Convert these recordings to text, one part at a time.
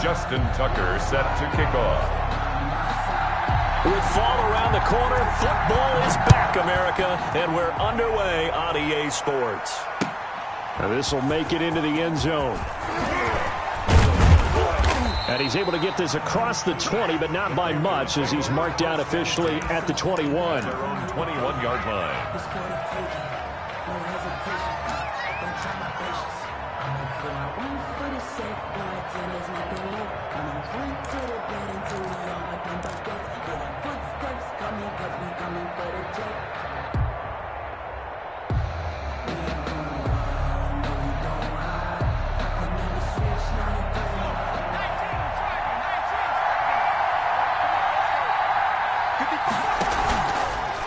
Justin Tucker set to kick off. With fall around the corner, football is back, America, and we're underway on EA Sports. Now this will make it into the end zone. And he's able to get this across the 20, but not by much, as he's marked down officially at the 21. Their own 21-yard line.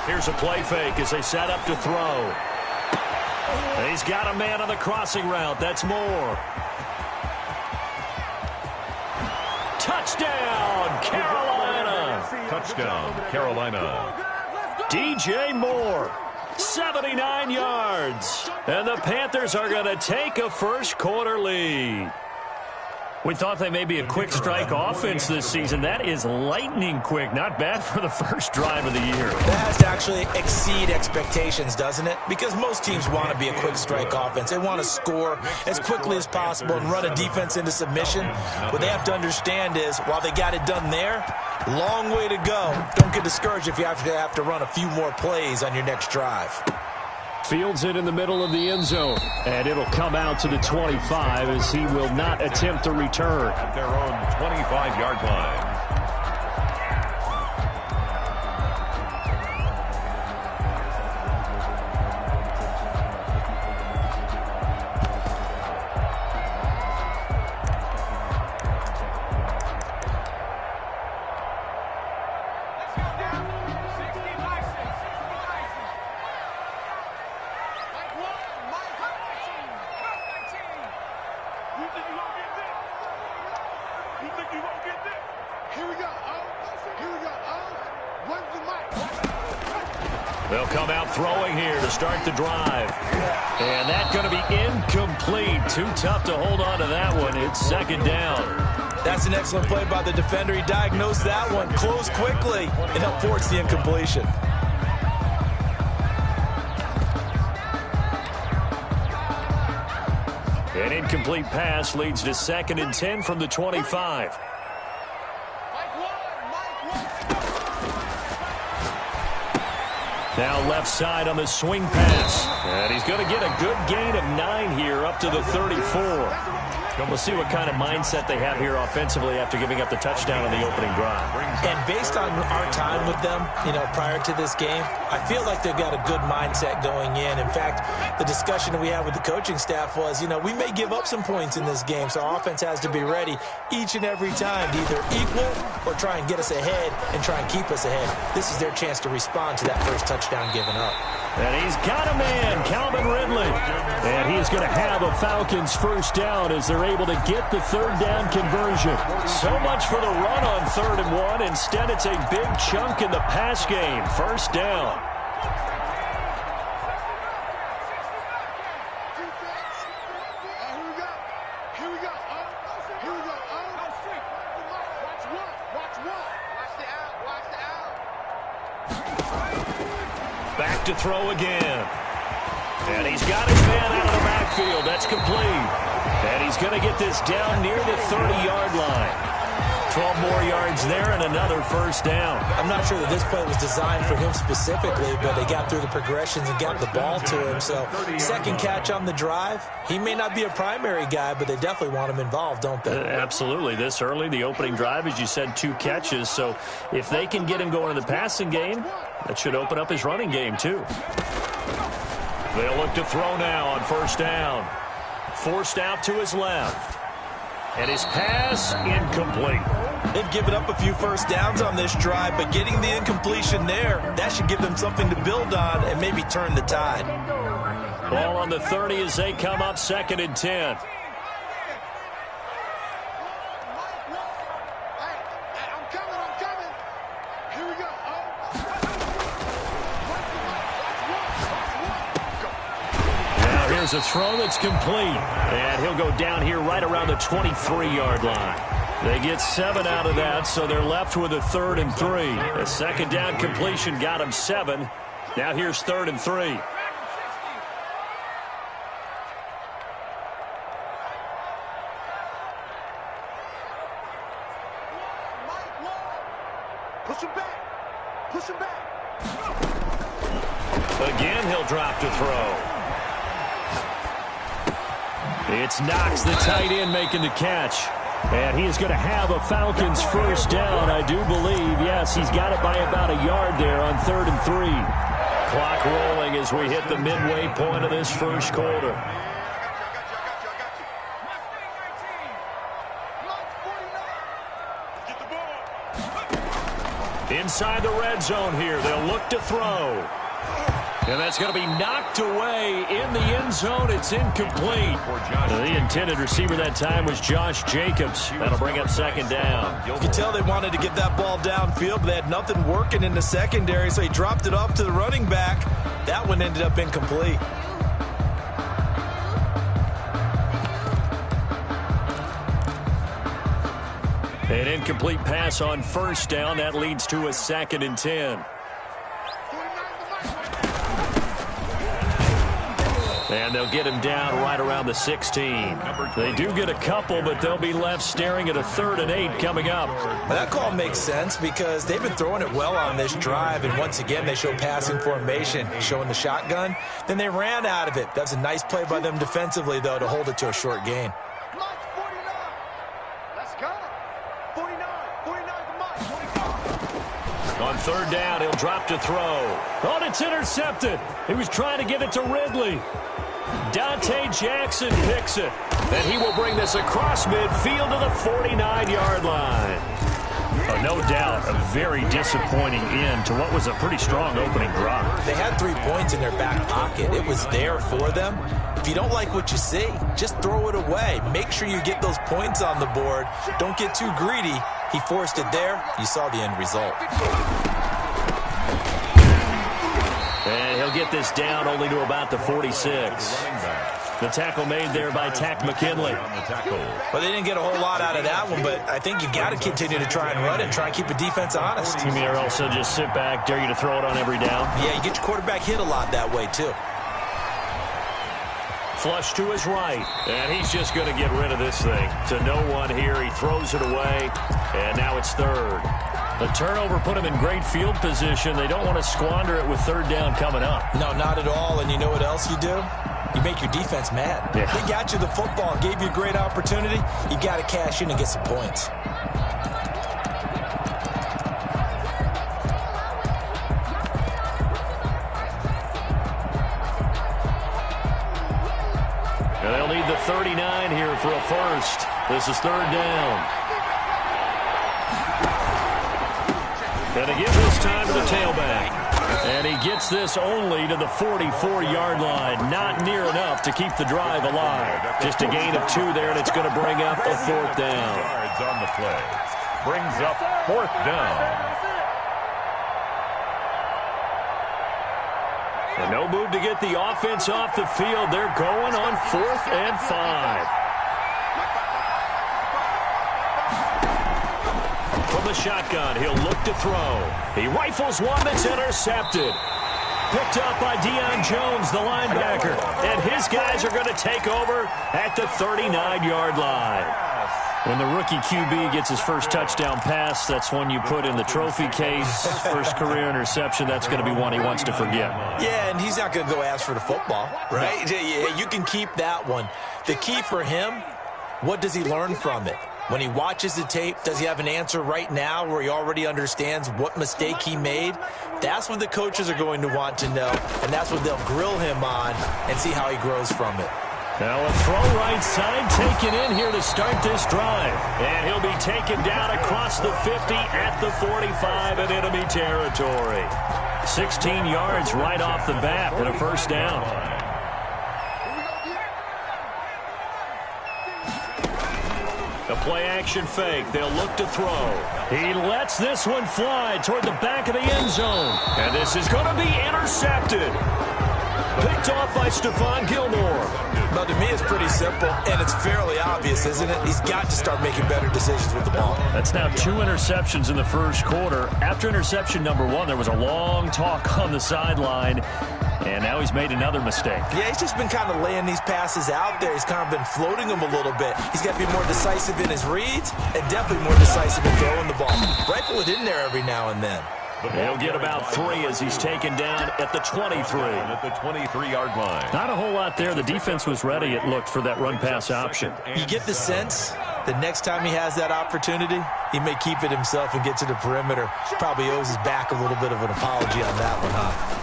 Here's a play fake as they set up to throw. He's got a man on the crossing route. That's Moore. Touchdown, Carolina. Touchdown, Carolina. DJ Moore, 79 yards. And the Panthers are going to take a first-quarter lead. We thought they may be a quick strike offense this season. That is lightning quick. Not bad for the first drive of the year. That has to actually exceed expectations, doesn't it? Because most teams want to be a quick strike offense. They want to score as quickly as possible and run a defense into submission. What they have to understand is, while they got it done there, long way to go. Don't get discouraged if you have to run a few more plays on your next drive. Fields it in the middle of the end zone, and it'll come out to the 25 as he will not attempt to return. At their own 25-yard line. They'll come out throwing here to start the drive. And that's going to be incomplete. Too tough to hold on to that one. It's second down. That's an excellent play by the defender. He diagnosed that one, closed quickly, and helped force the incompletion. An incomplete pass leads to 2nd and 10 from the 25. Now left side on the swing pass. And he's going to get a good gain of 9 here up to the 34. We'll see what kind of mindset they have here offensively after giving up the touchdown on the opening drive. And based on our time with them, prior to this game, I feel like they've got a good mindset going in. In fact, the discussion that we had with the coaching staff was, we may give up some points in this game, so our offense has to be ready each and every time to either equal or try and get us ahead and try and keep us ahead. This is their chance to respond to that first touchdown given up. And he's got a man, Calvin Ridley. And he's going to have a Falcons first down as they're able to get the third down conversion. So much for the run on 3rd and 1. Instead, it's a big chunk in the pass game. First down. Back to throw again. And he's got his man out of the backfield. That's complete. And he's going to get this down near the 30-yard line. 12 more yards there and another first down. I'm not sure that this play was designed for him specifically, but they got through the progressions and got the ball to him. So second catch on the drive. He may not be a primary guy, but they definitely want him involved, don't they? Absolutely. This early, the opening drive, as you said, 2 catches. So if they can get him going in the passing game, that should open up his running game too. They'll look to throw now on first down. Forced out to his left. And his pass incomplete. They've given up a few first downs on this drive, but getting the incompletion there, that should give them something to build on and maybe turn the tide. Ball on the 30 as they come up 2nd and 10. Here's a throw that's complete. And he'll go down here right around the 23-yard line. They get 7 out of that, so they're left with a 3rd and 3. A second down completion got them 7. Now here's 3rd and 3. Push him back. Push him back. Again, he'll drop to throw. It's Knox, the tight end, making the catch. And he's going to have a Falcons first down, I do believe. Yes, he's got it by about a yard there on 3rd and 3. Clock rolling as we hit the midway point of this first quarter. Inside the red zone here, they'll look to throw. And that's going to be knocked away in the end zone. It's incomplete. The intended receiver that time was Josh Jacobs. That'll bring up second down. You can tell they wanted to get that ball downfield, but they had nothing working in the secondary, so he dropped it off to the running back. That one ended up incomplete. An incomplete pass on first down. That leads to a 2nd and 10. And they'll get him down right around the 16. They do get a couple, but they'll be left staring at a 3rd and 8 coming up. Well, that call makes sense because they've been throwing it well on this drive, and once again they show passing formation, showing the shotgun. Then they ran out of it. That's a nice play by them defensively, though, to hold it to a short gain. On 3rd down, he'll drop to throw. Oh, it's intercepted. He was trying to get it to Ridley. Dante Jackson picks it. And he will bring this across midfield to the 49-yard line. Oh, no doubt, a very disappointing end to what was a pretty strong opening drive. They had 3 points in their back pocket. It was there for them. If you don't like what you see, just throw it away. Make sure you get those points on the board. Don't get too greedy. He forced it there. You saw the end result. And he'll get this down only to about the 46. The tackle made there by Tack McKinley. Well, they didn't get a whole lot out of that one, but I think you've got to continue to try and run it and try and keep the defense honest. You mean or also just sit back, dare you to throw it on every down? Yeah, you get your quarterback hit a lot that way, too. Flush to his right, and he's just going to get rid of this thing. To no one here, he throws it away, and now it's 3rd. The turnover put him in great field position. They don't want to squander it with 3rd down coming up. No, not at all, and you know what else you do? You make your defense mad. Yeah. They got you the football, gave you a great opportunity. You got to cash in and get some points. And they'll need the 39 here for a first. This is 3rd down. And again this time to the tailback. And he gets this only to the 44-yard line. Not near enough to keep the drive alive. Just a gain of 2 there, and it's going to bring up a 4th down. Yards on the play. Brings up 4th down. And no move to get the offense off the field. They're going on 4th and 5. From the shotgun, he'll look to throw. He rifles one that's intercepted. Picked up by Deion Jones, the linebacker. And his guys are going to take over at the 39-yard line. When the rookie QB gets his first touchdown pass, that's one you put in the trophy case. First career interception, that's going to be one he wants to forget. Yeah, and he's not going to go ask for the football, right? No. You can keep that one. The key for him, what does he learn from it? When he watches the tape, does he have an answer right now where he already understands what mistake he made? That's what the coaches are going to want to know, and that's what they'll grill him on and see how he grows from it. Now a throw right side taken in here to start this drive. And he'll be taken down across the 50 at the 45 in enemy territory. 16 yards right off the bat and a first down. A play-action fake. They'll look to throw. He lets this one fly toward the back of the end zone. And this is going to be intercepted. Picked off by Stephon Gilmore. Well, to me, it's pretty simple, and it's fairly obvious, isn't it? He's got to start making better decisions with the ball. That's now 2 interceptions in the first quarter. After interception number 1, there was a long talk on the sideline, and now he's made another mistake. Yeah, he's just been kind of laying these passes out there. He's kind of been floating them a little bit. He's got to be more decisive in his reads and definitely more decisive in throwing the ball. Rifle it in there every now and then. He'll get about 3 as he's taken down at the 23. At the 23-yard line. Not a whole lot there. The defense was ready, it looked, for that run-pass option. You get the sense that next time he has that opportunity, he may keep it himself and get to the perimeter. Probably owes his back a little bit of an apology on that one, huh?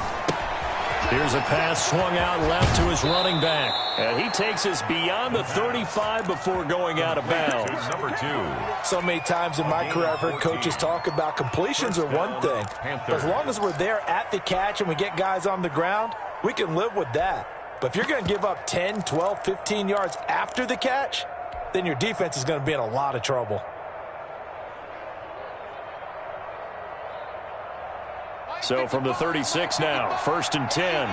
Here's a pass swung out left to his running back. And he takes us beyond the 35 before going out of bounds. Number 2. So many times in my career, I've heard coaches talk about completions are one thing. But as long as we're there at the catch and we get guys on the ground, we can live with that. But if you're going to give up 10, 12, 15 yards after the catch, then your defense is going to be in a lot of trouble. So from the 36 now, 1st and 10.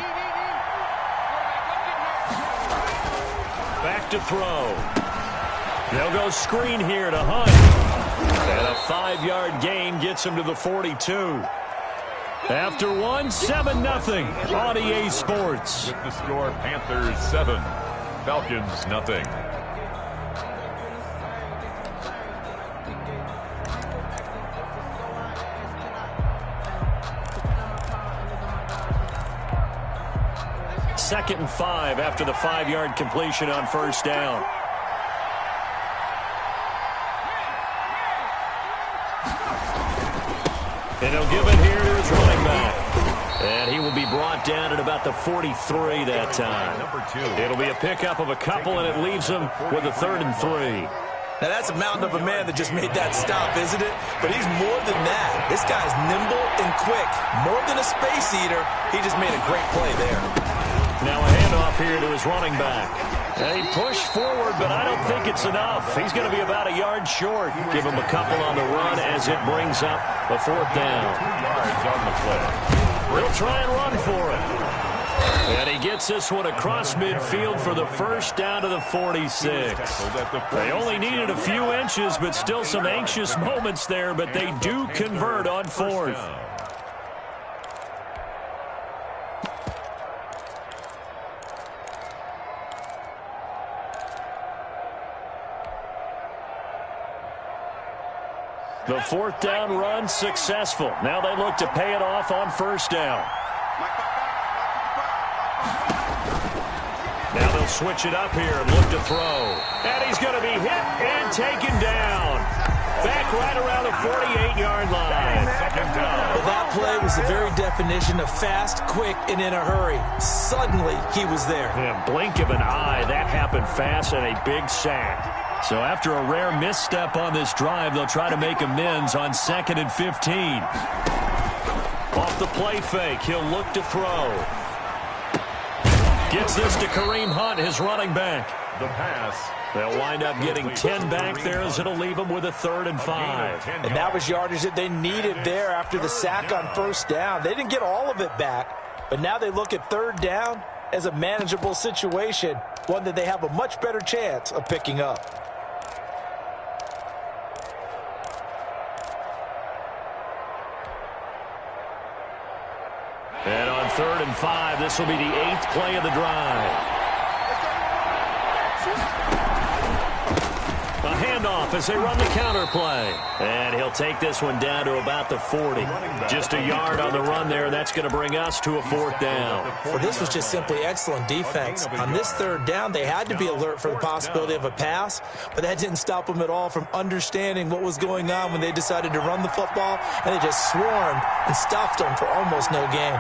Back to throw. They'll go screen here to Hunt. And a 5-yard gain gets him to the 42. After 1, 7-0 on EA Sports. With the score, Panthers 7, Falcons nothing. Second and 5 after the 5-yard completion on first down. And he'll give it here to his running back. And he will be brought down at about the 43 that time. Number 2. It'll be a pickup of a couple, and it leaves him with a 3rd and 3. Now, that's a mountain of a man that just made that stop, isn't it? But he's more than that. This guy's nimble and quick. More than a space eater, he just made a great play there. Now a handoff here to his running back. And he pushed forward, but I don't think it's enough. He's going to be about a yard short. Give him a couple on the run as it brings up the 4th down. 2 yards on the play. He'll try and run for it. And he gets this one across midfield for the first down to the 46. They only needed a few inches, but still some anxious moments there, but they do convert on 4th. The 4th down run successful. Now they look to pay it off on first down. Now they'll switch it up here and look to throw. And he's going to be hit and taken down. Back right around the 48-yard line. Well, that play was the very definition of fast, quick, and in a hurry. Suddenly, he was there. Yeah, blink of an eye, that happened fast, and a big sack. So after a rare misstep on this drive, they'll try to make amends on 2nd and 15. Off the play fake, he'll look to throw. Gets this to Kareem Hunt, his running back. The pass. They'll wind up getting 10 back there as it'll leave them with a 3rd and 5. And that was yardage that they needed there after the sack on first down. They didn't get all of it back, but now they look at 3rd down as a manageable situation, one that they have a much better chance of picking up. And on 3rd and 5, this will be the 8th play of the drive. A handoff as they run the counter play. And he'll take this one down to about the 40. Just a yard on the run there. That's going to bring us to a 4th down. Well, this was just simply excellent defense. On this 3rd down, they had to be alert for the possibility of a pass, but that didn't stop them at all from understanding what was going on when they decided to run the football, and they just swarmed and stuffed them for almost no gain.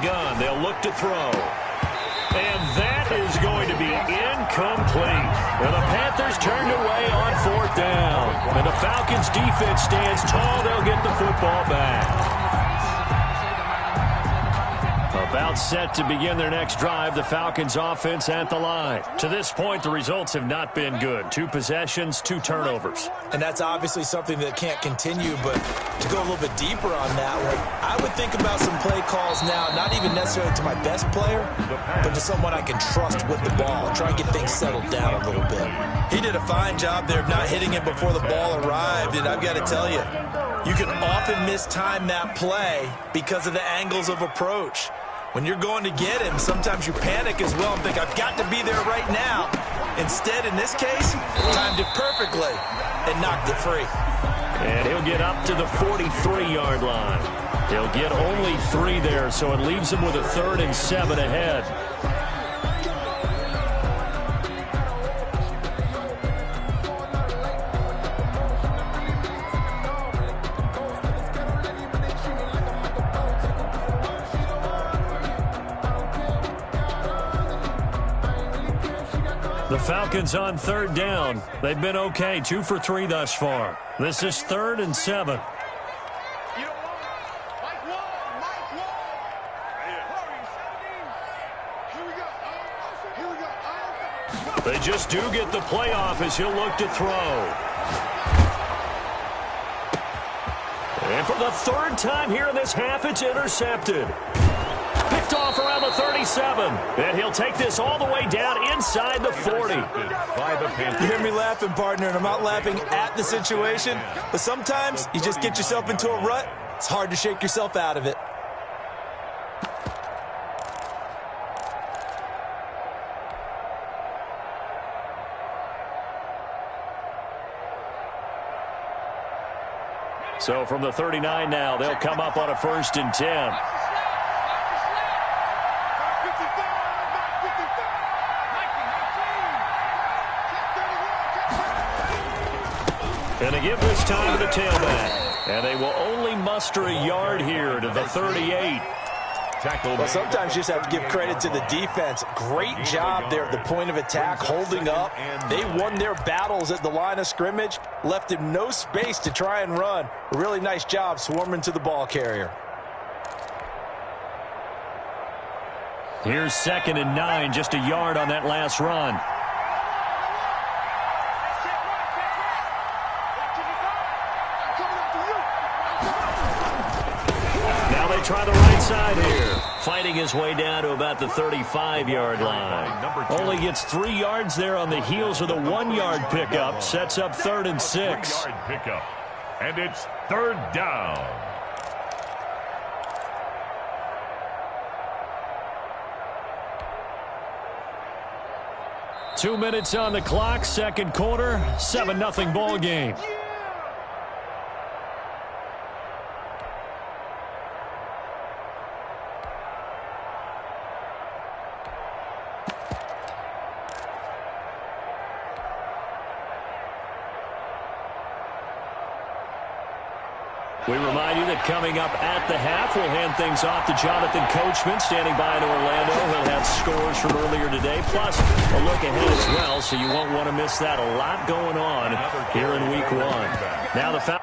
Gun. They'll look to throw. And that is going to be incomplete. And the Panthers turned away on 4th down. And the Falcons defense stands tall. They'll get the football back. A About set to begin their next drive, the Falcons offense at the line. To this point, the results have not been good. 2 possessions, 2 turnovers. And that's obviously something that can't continue, but to go a little bit deeper on that one, I would think about some play calls now, not even necessarily to my best player, but to someone I can trust with the ball. Try and get things settled down a little bit. He did a fine job there of not hitting it before the ball arrived, and I've got to tell you, you can often mistime that play because of the angles of approach. When you're going to get him, sometimes you panic as well and think, I've got to be there right now. Instead, in this case, timed it perfectly and knocked it free. And he'll get up to the 43-yard line. He'll get only 3 there, so it leaves him with a 3rd and 7 ahead. The Falcons on 3rd down. They've been okay, 2 for 3 thus far. This is 3rd and 7. They just do get the playoff as he'll look to throw. And for the 3rd time here in this half, it's intercepted. Picked off around the 37. And he'll take this all the way down inside the 40. You hear me laughing, partner, and I'm not laughing at the situation, but sometimes you just get yourself into a rut. It's hard to shake yourself out of it. So from the 39 now, they'll come up on a 1st and 10. And they give this time to the tailback. And they will only muster a yard here to the 38. Well, sometimes you just have to give credit to the defense. Great job there at the point of attack, holding up. They won their battles at the line of scrimmage, left him no space to try and run. A really nice job swarming to the ball carrier. Here's 2nd and 9, just a yard on that last run. Now they try the right side here. Fighting his way down to about the 35-yard line. Only gets 3 yards there on the heels of the 1-yard pickup. Sets up 3rd and 6. And it's 3rd down. Two minutes on the clock, 2nd quarter, 7-0 ball game. We remind you that coming up at the half, we'll hand things off to Jonathan Coachman, standing by in Orlando. He'll have scores from earlier today, plus a look ahead as well, so you won't want to miss that. A lot going on here in Week 1. Now the foul.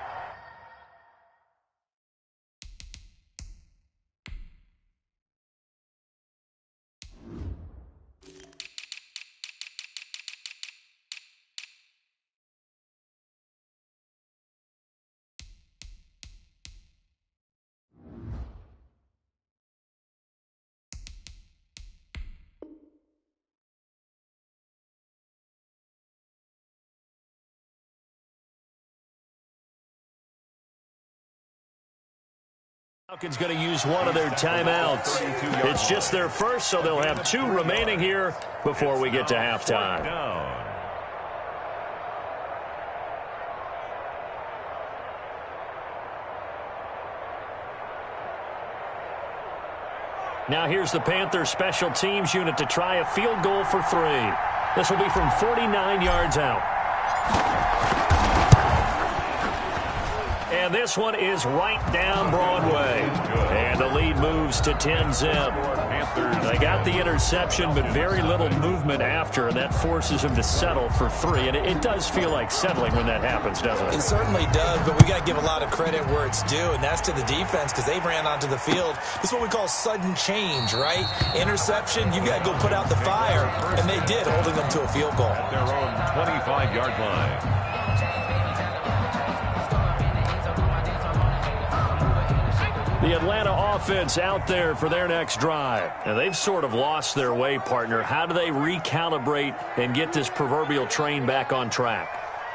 Falcons going to use one of their timeouts. It's just their first, so they'll have 2 remaining here before we get to halftime. Now here's the Panthers special teams unit to try a field goal for 3. This will be from 49 yards out. And this one is right down Broadway. And the lead moves moves to 10 zip. They got the interception, but very little movement after, and that forces him to settle for 3. And it does feel like settling when that happens, doesn't it? It certainly does, but we got to give a lot of credit where it's due, and that's to the defense because they ran onto the field. This is what we call sudden change, right? Interception, you got to go put out the fire, and they did, holding them to a field goal. At their own 25-yard line. The Atlanta offense out there for their next drive. And they've sort of lost their way, partner. How do they recalibrate and get this proverbial train back on track?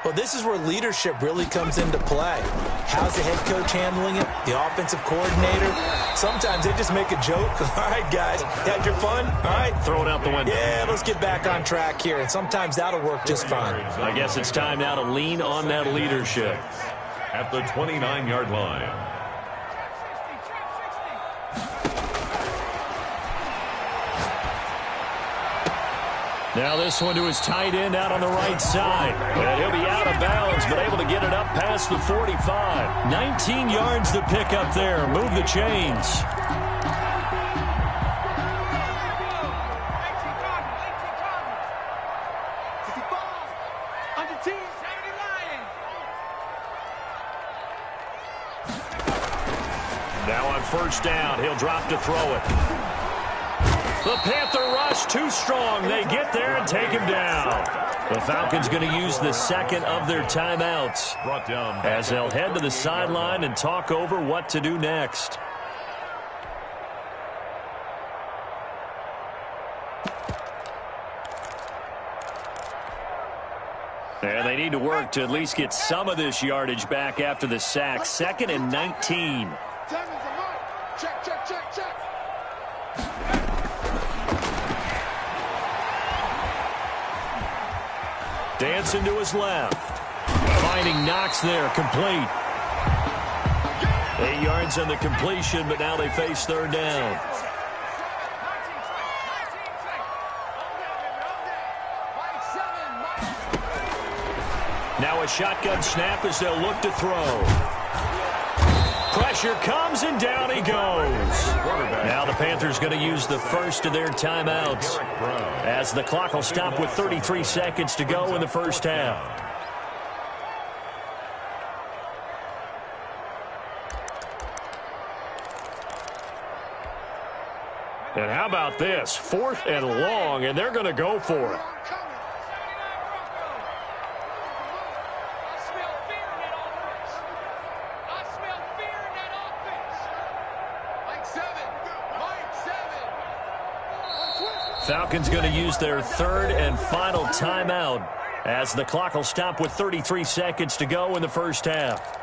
Well, this is where leadership really comes into play. How's the head coach handling it? The offensive coordinator? Sometimes they just make a joke. All right, guys, had your fun? All right. Throw it out the window. Yeah, let's get back on track here. And sometimes that'll work just fine. I guess it's time now to lean on that leadership. At the 29-yard line. Now this one to his tight end out on the right side. And he'll be out of bounds, but able to get it up past the 45. 19 yards to pick up there. Move the chains. Now on first down, he'll drop to throw it. The Panther rush too strong. They get there and take him down. The Falcons going to use the second of their timeouts as they'll head to the sideline and talk over what to do next. And they need to work to at least get some of this yardage back after the sack. 2nd and 19. Check, check, check, check. Dancing to his left. Finding Knox there, complete. 8 yards on the completion, but now they face third down. Now a shotgun snap as they'll look to throw. Pressure comes, and down he goes. Now the Panthers going to use the first of their timeouts as the clock will stop with 33 seconds to go in the first half. And how about this? 4th and long, and they're going to go for it. Falcons going to use their third and final timeout as the clock will stop with 33 seconds to go in the first half.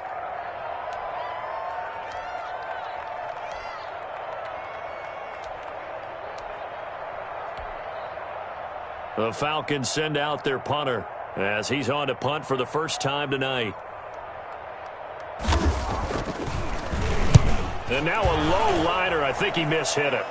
The Falcons send out their punter as he's on to punt for the first time tonight. And now a low liner. I think he mishit it.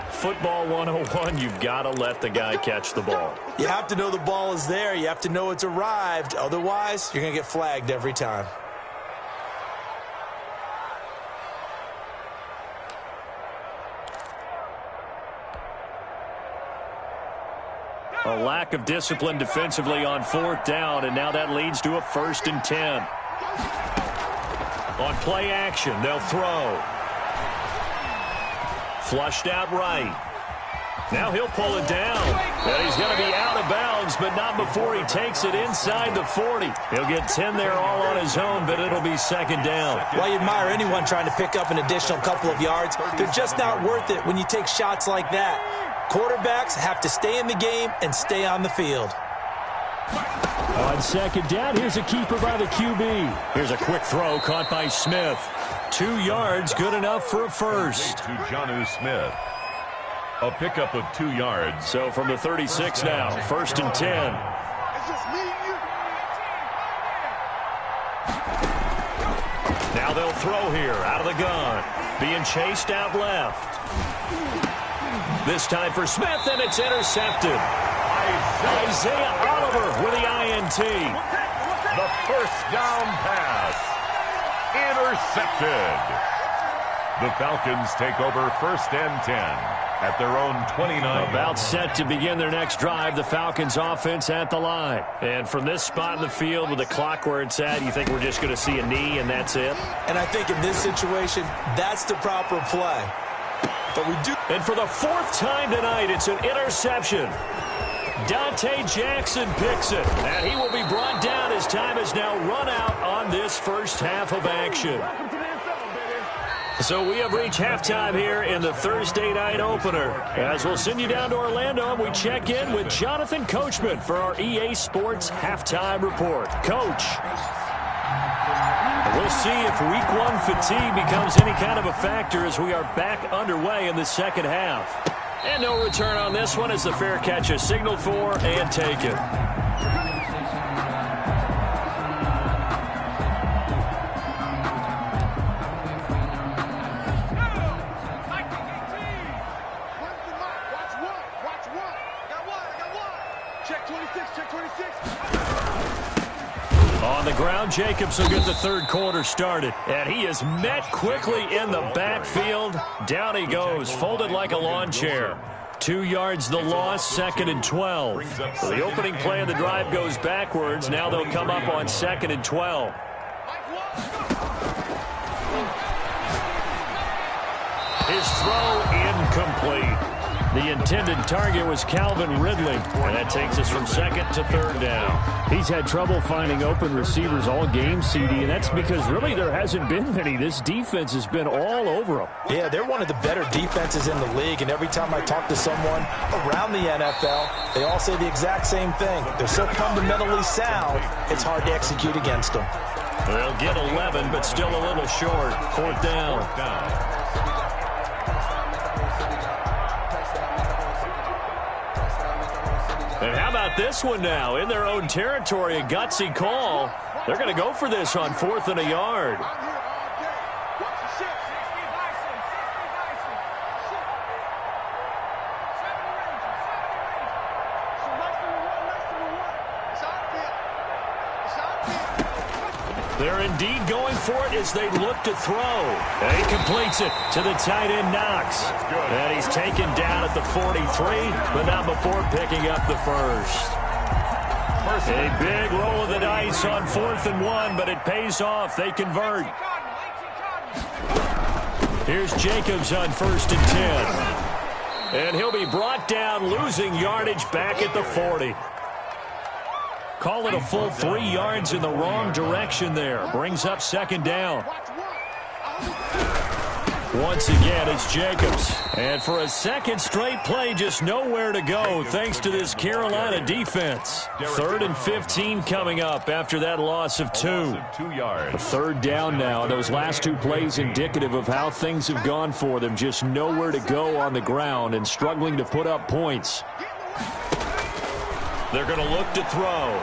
Football 101, you've got to let the guy catch the ball. You have to know the ball is there. You have to know it's arrived. Otherwise, you're going to get flagged every time. A lack of discipline defensively on 4th down, and now that leads to a 1st and 10. On play action, they'll throw. Flushed out right. Now he'll pull it down. And he's going to be out of bounds, but not before he takes it inside the 40. He'll get 10 there all on his own, but it'll be 2nd down. Well, you admire anyone trying to pick up an additional couple of yards. They're just not worth it when you take shots like that. Quarterbacks have to stay in the game and stay on the field. On 2nd down, here's a keeper by the QB. Here's a quick throw caught by Smith. 2 yards, good enough for a first. To Jonnu Smith. A pickup of 2 yards. So from the 36 now, 1st and 10. It's just me and you. Now they'll throw here out of the gun. Being chased out left. This time for Smith, and it's intercepted. Isaiah Oliver with the INT. The first down pass. Intercepted. The Falcons take over 1st and 10 at their own 29. About set to begin their next drive. The Falcons offense at the line. And from this spot in the field with the clock where it's at, you think we're just going to see a knee and that's it? And I think in this situation, that's the proper play. But we do. And for the 4th time tonight, it's an interception. Dante Jackson picks it. And he will be brought down as time is now run out on this first half of action. So we have reached halftime here in the Thursday night opener. As we'll send you down to Orlando, and we check in with Jonathan Coachman for our EA Sports Halftime Report. Coach, we'll see if Week 1 fatigue becomes any kind of a factor as we are back underway in the second half. And no return on this one as the fair catch is signaled for and taken. On the ground, Jacobs will get the third quarter started. And he is met quickly in the backfield. Down he goes, folded like a lawn chair. 2 yards the loss, 2nd and 12. So the opening play of the drive goes backwards. Now they'll come up on 2nd and 12. His throw incomplete. The intended target was Calvin Ridley, and that takes us from 2nd to 3rd down. He's had trouble finding open receivers all game, CD, and that's because really there hasn't been many. This defense has been all over him. Yeah, they're one of the better defenses in the league, and every time I talk to someone around the NFL, they all say the exact same thing. They're so fundamentally sound, it's hard to execute against them. They'll get 11, but still a little short. 4th down. And how about this one now? In their own territory, a gutsy call. They're going to go for this on 4th and a yard. They're indeed going for it as they look to throw. And he completes it to the tight end, Knox. And he's taken down at the 43, but not before picking up the first. A big roll of the dice on 4th and 1, but it pays off. They convert. Here's Jacobs on 1st and 10. And he'll be brought down, losing yardage back at the 40. Call it a full 3 yards in the wrong direction there. Brings up 2nd down. Once again, it's Jacobs. And for a second straight play, just nowhere to go thanks to this Carolina defense. 3rd and 15 coming up after that loss of 2. A 3rd down now. Those last 2 plays indicative of how things have gone for them. Just nowhere to go on the ground and struggling to put up points. They're going to look to throw.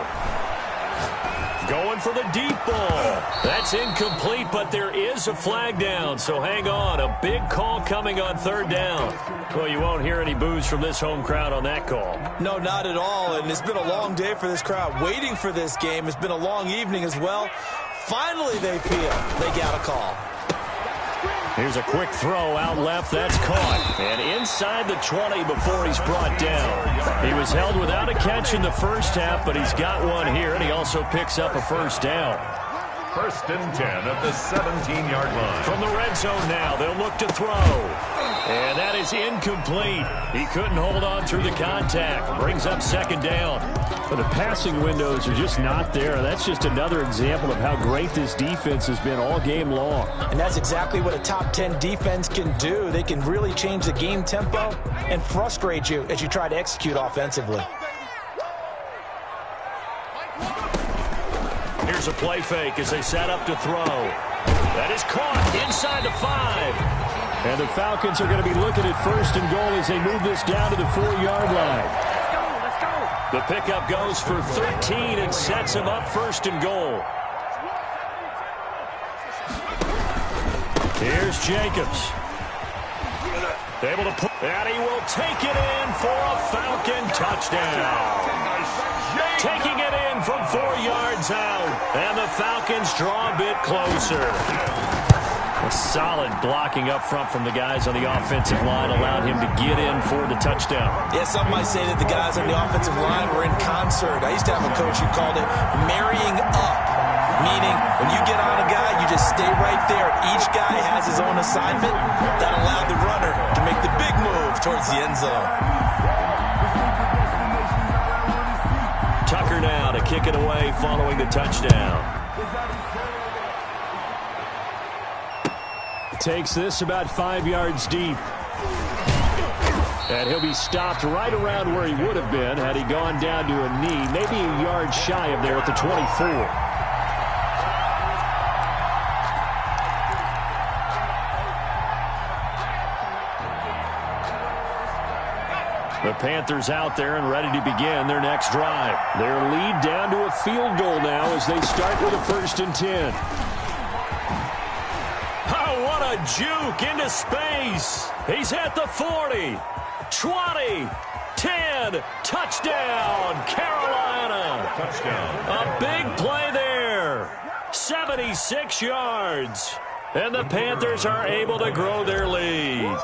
Going for the deep ball. That's incomplete, but there is a flag down, so hang on. A big call coming on 3rd down. Well, you won't hear any boos from this home crowd on that call. No, not at all, and it's been a long day for this crowd. Waiting for this game. It's been a long evening as well. Finally, they feel they got a call. Here's a quick throw out left. That's caught. And inside the 20 before he's brought down. He was held without a catch in the first half, but he's got one here, and he also picks up a 1st down. 1st and 10 at the 17-yard line. From the red zone now, they'll look to throw. And that is incomplete. He couldn't hold on through the contact. Brings up 2nd down. But the passing windows are just not there. That's just another example of how great this defense has been all game long. And that's exactly what a top 10 defense can do. They can really change the game tempo and frustrate you as you try to execute offensively. Here's a play fake as they set up to throw. That is caught inside the 5. And the Falcons are going to be looking at 1st and goal as they move this down to the 4-yard line. The pickup goes for 13 and sets him up 1st and goal. Here's Jacobs. Able to put, and he will take it in for a Falcon touchdown. Taking it in from 4 yards out, and the Falcons draw a bit closer. A solid blocking up front from the guys on the offensive line allowed him to get in for the touchdown. Yeah, some might say that the guys on the offensive line were in concert. I used to have a coach who called it marrying up, meaning when you get on a guy, you just stay right there. Each guy has his own assignment. That allowed the runner to make the big move towards the end zone. Tucker now to kick it away following the touchdown. Takes this about 5 yards deep. And he'll be stopped right around where he would have been had he gone down to a knee, maybe a yard shy of there at the 24. The Panthers out there and ready to begin their next drive. Their lead down to a field goal now as they start with a 1st and 10. What a juke into space. He's at the 40, 20, 10, touchdown, Carolina. Touchdown. A big play there, 76 yards. And the Panthers are able to grow their lead.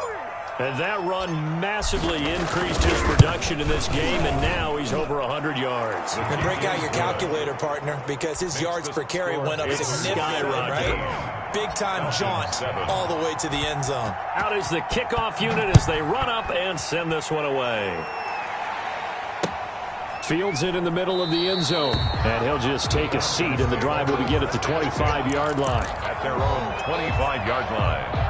And that run massively increased his production in this game, and now he's over 100 yards. And break out your calculator, partner, because his yards per carry went up significantly, right? Big-time jaunt all the way to the end zone. Out is the kickoff unit as they run up and send this one away. Fields it in the middle of the end zone, and he'll just take a seat, and the drive will begin at the 25-yard line. At their own 25-yard line.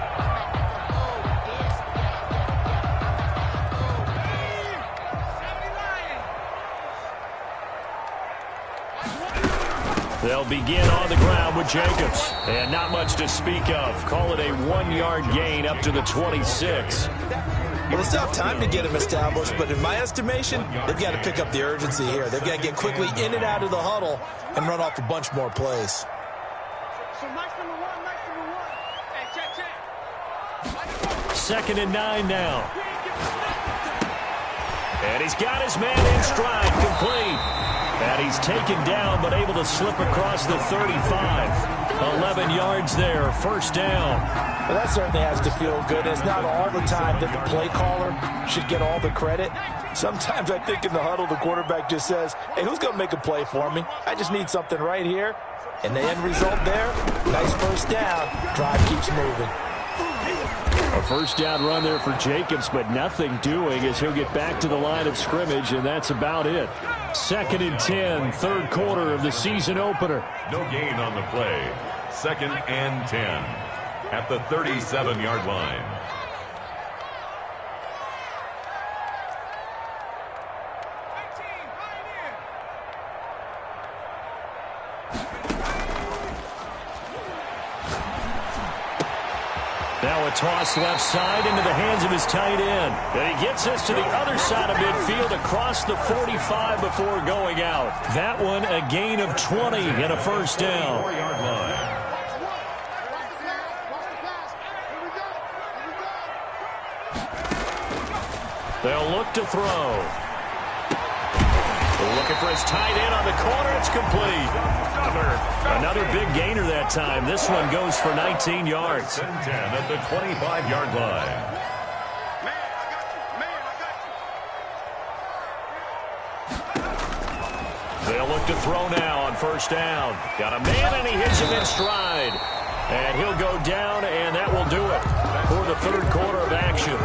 They'll begin on the ground with Jacobs. And not much to speak of. Call it a 1-yard gain up to the 26. Well, they still have time to get him established, but in my estimation, they've got to pick up the urgency here. They've got to get quickly in and out of the huddle and run off a bunch more plays. So nice number one. Hey, check. 2nd and 9 now. And he's got his man in stride, complete. And he's taken down, but able to slip across the 35. 11 yards there, 1st down. Well, that certainly has to feel good. It's not all the time that the play caller should get all the credit. Sometimes I think in the huddle, the quarterback just says, hey, who's going to make a play for me? I just need something right here. And the end result there, nice 1st down. Drive keeps moving. A 1st down run there for Jacobs, but nothing doing as he'll get back to the line of scrimmage, and that's about it. 2nd and 10, 3rd quarter of the season opener. No gain on the play. 2nd and 10 at the 37-yard line. Now a toss left side into the hands of his tight end. And he gets us to the other side of midfield across the 45 before going out. That one a gain of 20 and a 1st down. 4-yard line. They'll look to throw. Looking for his tight end on the corner. It's complete. Another big gainer that time. This one goes for 19 yards. 10 at the 25-yard line. They'll look to throw now on 1st down. Got a man, and he hits him in stride. And he'll go down, and that will do it for the 3rd quarter of action.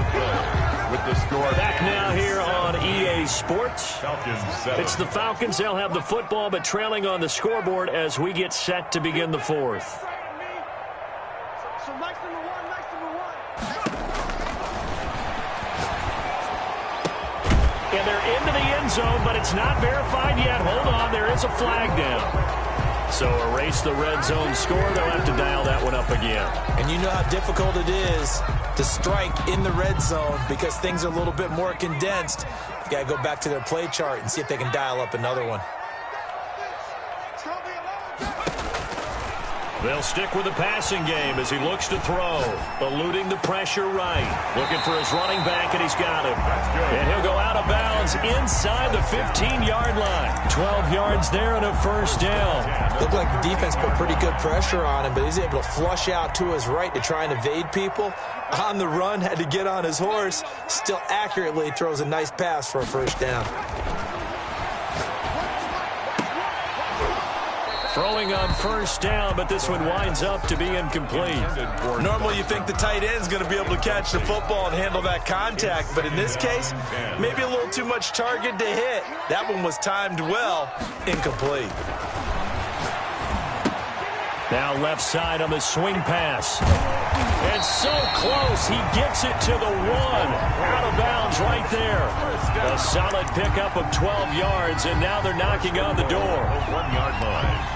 With the score back now here on EA Sports. Falcons 7. It's the Falcons. They'll have the football, but trailing on the scoreboard as we get set to begin the 4th. So nice number one. And they're into the end zone, but it's not verified yet. Hold on, there is a flag down. So erase the red zone score. They'll have to dial that one up again. And you know how difficult it is to strike in the red zone because things are a little bit more condensed. You got to go back to their play chart and see if they can dial up another one. They'll stick with the passing game as he looks to throw. Eluding the pressure right. Looking for his running back, and he's got him. And he'll go out of bounds inside the 15-yard line. 12 yards there and a first down. Looked like the defense put pretty good pressure on him, but he's able to flush out to his right to try and evade people. On the run, had to get on his horse. Still accurately throws a nice pass for a first down. Throwing on first down, but this one winds up to be incomplete. Normally you think the tight end's going to be able to catch the football and handle that contact, but in this case, maybe a little too much target to hit. That one was timed well, incomplete. Now left side on the swing pass. And so close, he gets it to the 1. Out of bounds right there. A solid pickup of 12 yards, and now they're knocking on the door. 1-yard line.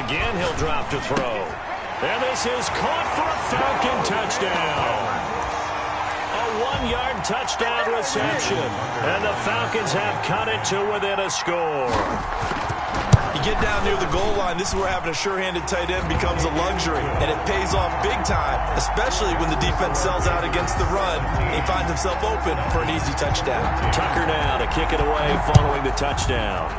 Again, he'll drop to throw. And this is caught for a Falcon touchdown. A 1-yard touchdown reception. And the Falcons have cut it to within a score. You get down near the goal line, this is where having a sure-handed tight end becomes a luxury. And it pays off big time, especially when the defense sells out against the run. He finds himself open for an easy touchdown. Tucker now to kick it away following the touchdown.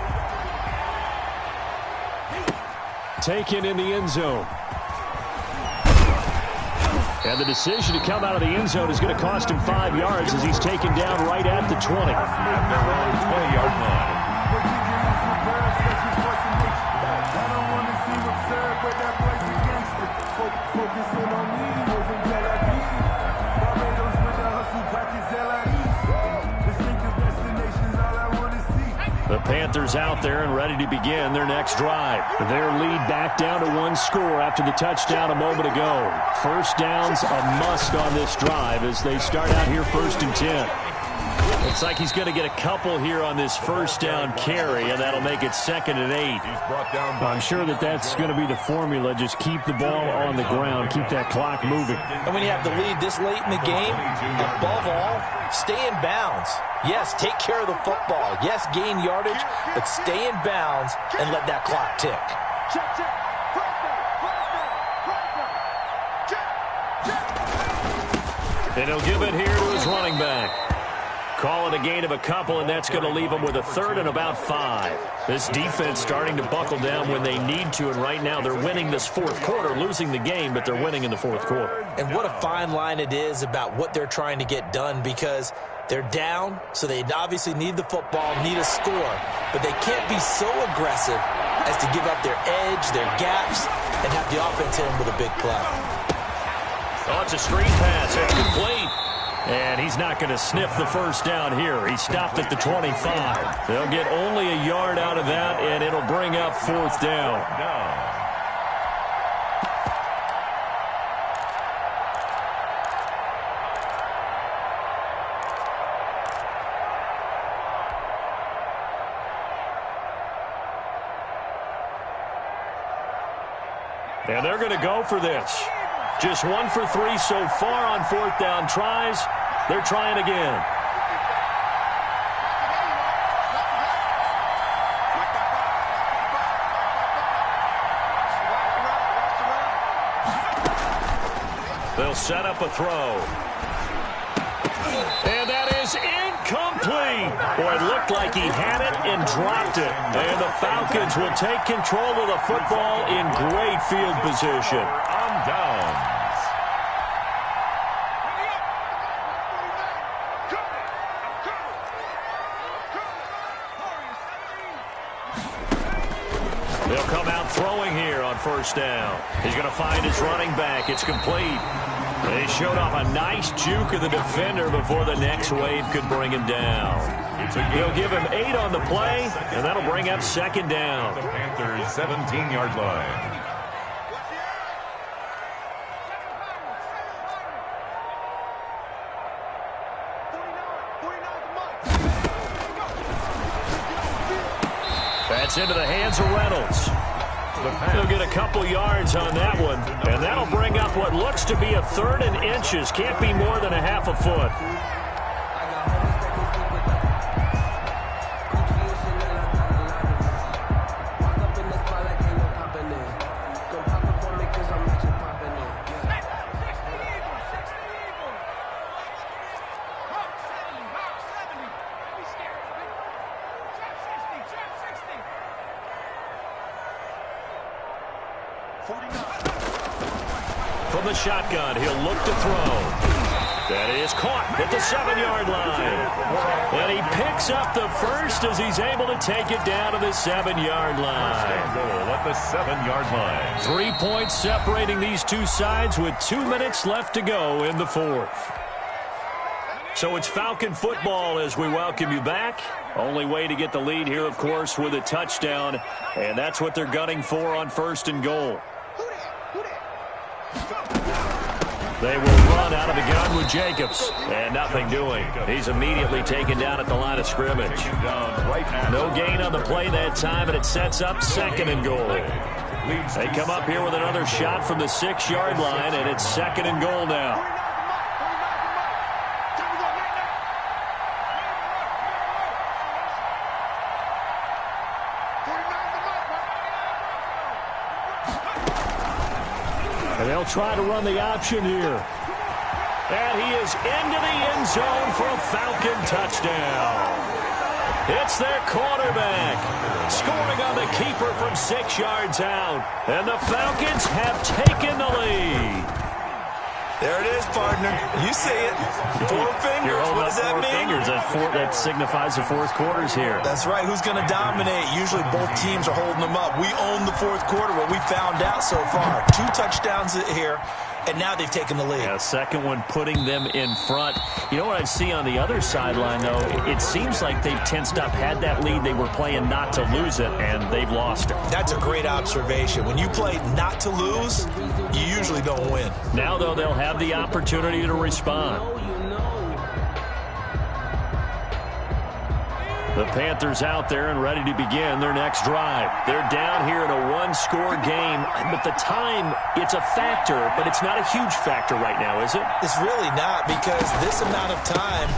Taken in the end zone. And the decision to come out of the end zone is going to cost him 5 yards as he's taken down right at the 20. At their own 20-yard line. The Panthers out there and ready to begin their next drive. Their lead back down to 1 score after the touchdown a moment ago. First down's a must on this drive as they start out here 1st and 10. Looks like he's going to get a couple here on this first down carry, and that'll make it 2nd and 8. I'm sure that's going to be the formula. Just keep the ball on the ground, keep that clock moving. And when you have the lead this late in the game, above all, stay in bounds. Yes, take care of the football. Yes, gain yardage, but stay in bounds and let that clock tick. Check, check. And he'll give it here to his running back. Call it a gain of a couple, and that's going to leave them with a 3rd and about 5. This defense starting to buckle down when they need to, and right now they're winning this 4th quarter, losing the game, but they're winning in the 4th quarter. And what a fine line it is about what they're trying to get done, because they're down, so they obviously need the football, need a score, but they can't be so aggressive as to give up their edge, their gaps, and have the offense hit them with a big play. Oh, it's a screen pass. It's complete. And he's not going to sniff the first down here. He stopped at the 25. They'll get only a yard out of that, and it'll bring up 4th down. And they're going to go for this. Just 1 for 3 so far on 4th down tries. They're trying again. They'll set up a throw. And that is incomplete. Boy, it looked like he had it and dropped it. And the Falcons will take control of the football in great field position. On downs. They'll come out throwing here on 1st down. He's going to find his running back. It's complete. They showed off a nice juke of the defender before the next wave could bring him down. They'll give him 8 on the play, and that'll bring up 2nd down. The Panthers' 17-yard line. That's into the hands of Reynolds. They'll get a couple yards on that one, and that'll bring up what looks to be a 3rd and inches. Can't be more than a half a foot. From the shotgun, he'll look to throw. That is caught at the 7-yard line. And he picks up the first as he's able to take it down to the 7-yard line. Goal at the 7-yard line. 3 points separating these two sides with 2 minutes left to go in the 4th. So it's Falcon football as we welcome you back. Only way to get the lead here, of course, with a touchdown. And that's what they're gunning for on 1st and goal. They will run out of the gun with Jacobs. And nothing doing. He's immediately taken down at the line of scrimmage. No gain on the play that time, and it sets up 2nd and goal. They come up here with another shot from the 6-yard line, and it's 2nd and goal now. And they'll try to run the option here. And he is into the end zone for a Falcon touchdown. It's their quarterback scoring on the keeper from 6 yards out. And the Falcons have taken the lead. There it is, partner. You see it. 4 fingers. What does that mean? Fingers. That signifies the 4th quarter's here. That's right. Who's going to dominate? Usually both teams are holding them up. We own the 4th quarter, what we found out so far. 2 touchdowns here, and now they've taken the lead. Yeah, second one putting them in front. You know what I see on the other sideline, though? It seems like they've tensed up, had that lead. They were playing not to lose it, and they've lost it. That's a great observation. When you play not to lose, you usually don't win. Now, though, they'll have the opportunity to respond. The Panthers out there and ready to begin their next drive. They're down here in a 1-score game, but the time, it's a factor, but it's not a huge factor right now, is it? It's really not, because this amount of time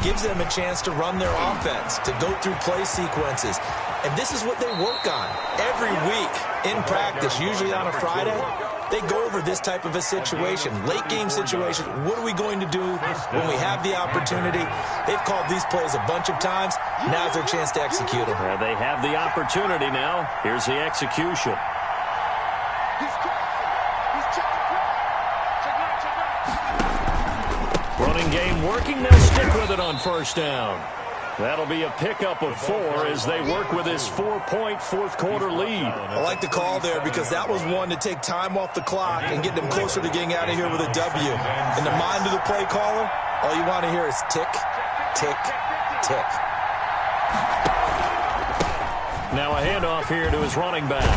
gives them a chance to run their offense, to go through play sequences. And this is what they work on every week in practice, usually on a Friday. They go over this type of a situation, late game situation. What are we going to do when we have the opportunity? They've called these plays a bunch of times. Now's their chance to execute them. Well, they have the opportunity now. Here's the execution. Running game working. They'll stick with it on 1st down. That'll be a pickup of 4 as they work with this 4-point 4th quarter lead. I like the call there because that was one to take time off the clock and get them closer to getting out of here with a W. In the mind of the play caller, all you want to hear is tick, tick, tick. Now a handoff here to his running back.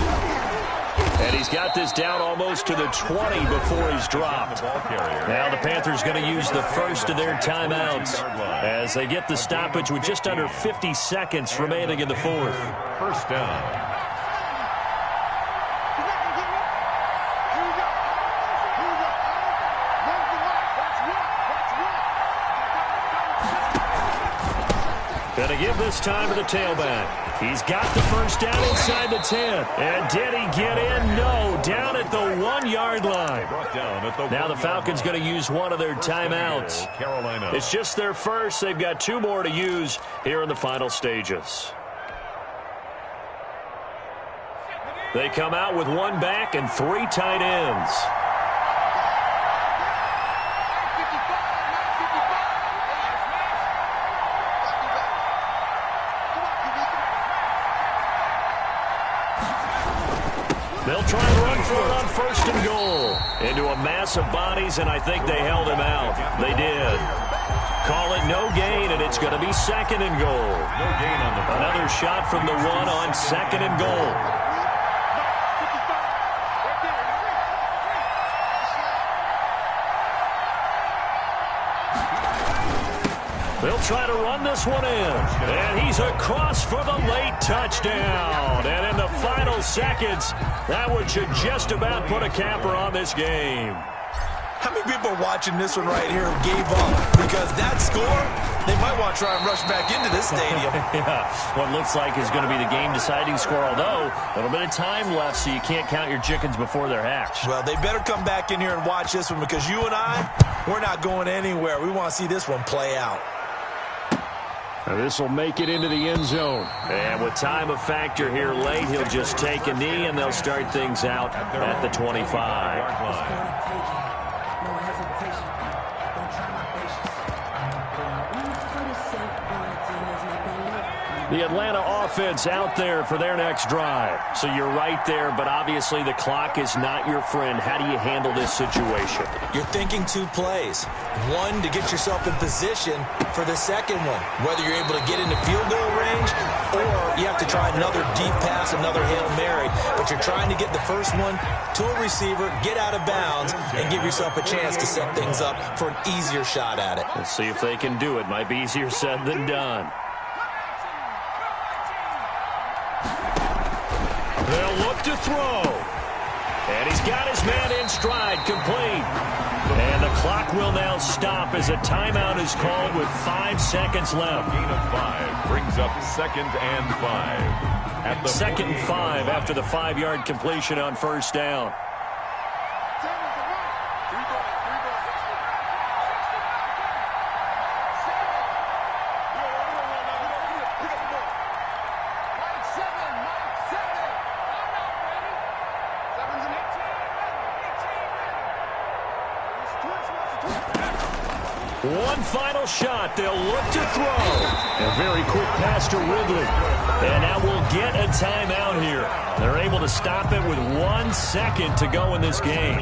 And he's got this down almost to the 20 before he's dropped. Now the Panthers going to use the first of their timeouts as they get the stoppage with just under 50 seconds remaining in the 4th. 1st down. Going to give this time to the tailback. He's got the 1st down inside the 10. And did he get in? No. Down at the 1-yard line. Now the Falcons going to use one of their timeouts. It's just their first. They've got 2 more to use here in the final stages. They come out with 1 back and 3 tight ends. They'll try and run for it on 1st and goal. Into a mass of bodies, and I think they held him out. They did. Call it no gain, and it's going to be 2nd and goal. No gain on the play. Another shot from the 1 on 2nd and goal. They'll try to run this one in. And he's across for the late touchdown. And in the final seconds, that one should just about put a capper on this game. How many people are watching this one right here who gave up? Because that score, they might want to try and rush back into this stadium. Yeah, what looks like is going to be the game-deciding score, although a little bit of time left, so you can't count your chickens before they're hatched. Well, they better come back in here and watch this one, because you and I, we're not going anywhere. We want to see this one play out. This will make it into the end zone. And with time of factor here late, he'll just take a knee, and they'll start things out at the 25. The Atlanta offense out there for their next drive. So you're right there, but obviously the clock is not your friend. How do you handle this situation? You're thinking two plays. One, to get yourself in position for the second one, whether you're able to get into field goal range or you have to try another deep pass, another Hail Mary. But you're trying to get the first one to a receiver, get out of bounds, and give yourself a chance to set things up for an easier shot at it. Let's see if they can do it. Might be easier said than done. They'll look to throw. And he's got his man in stride, complete. And the clock will now stop as a timeout is called with 5 seconds left. Gain of 5 brings up 2nd and 5. At the 2nd and 5 after the 5-yard completion on first down. One final shot. They'll look to throw. A very quick pass to Ridley. And now we'll get a timeout here. They're able to stop it with 1 second to go in this game.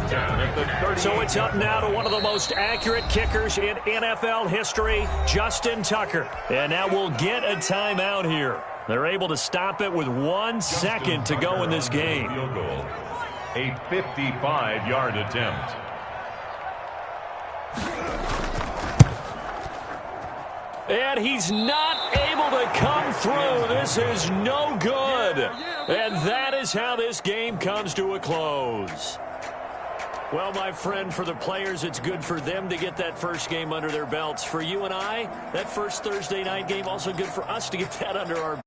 So it's up now to one of the most accurate kickers in NFL history, Justin Tucker. And now we'll get a timeout here. They're able to stop it with 1 second to go in this game. Field goal. A 55-yard attempt. And he's not able to come through. This is no good. And that is how this game comes to a close. Well, my friend, for the players, it's good for them to get that first game under their belts. For you and I, that first Thursday night game, also good for us to get that under our